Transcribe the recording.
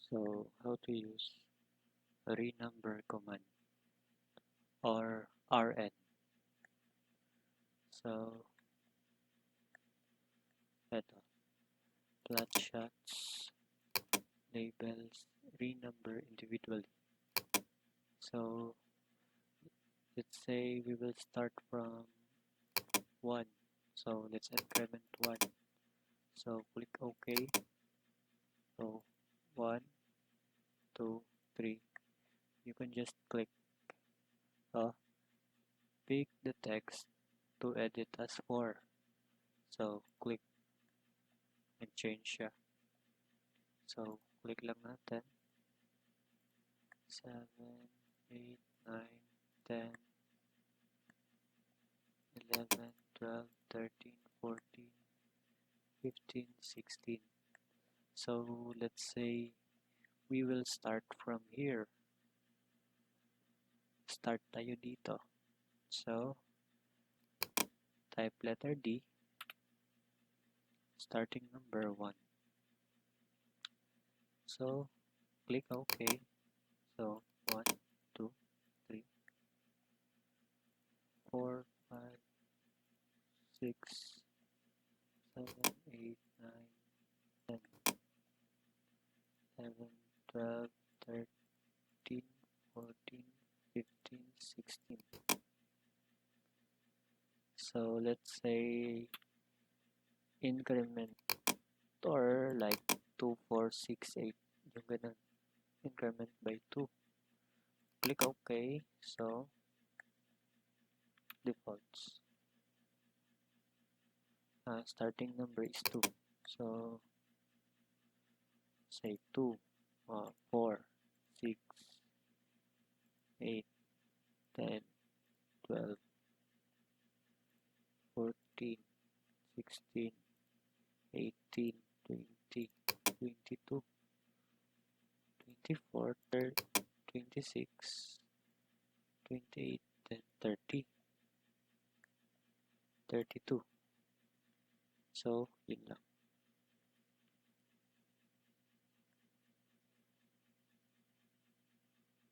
So how to use a renumber command or RN. So eto, plot shots, labels, renumber individually. So let's say we will start from 1. So let's increment 1. So click OK. So 1, 2, 3. You can just click pick the text to edit as 4. So click and change siya. So click lang natin. 7, 8, 9, 10, 11, 12, 13, 14, 15, 16. So let's say we will start from here. Start tayo dito. So type letter D, starting number 1. So click OK. So 1, 2, 3, 4, 5, 6, 7, 8, 9, 10, 11, 12, 13, 14, 15, 16. So let's say increment or like 2, 4, 6, 8. Yung ganun. Increment by 2. Click OK. So defaults. Starting number is 2. So say 2, 4, 6, 8, 10, 12, 14, 16, 18, 20, 22, 24, 26, 28, then 30, 32. So, yun lang.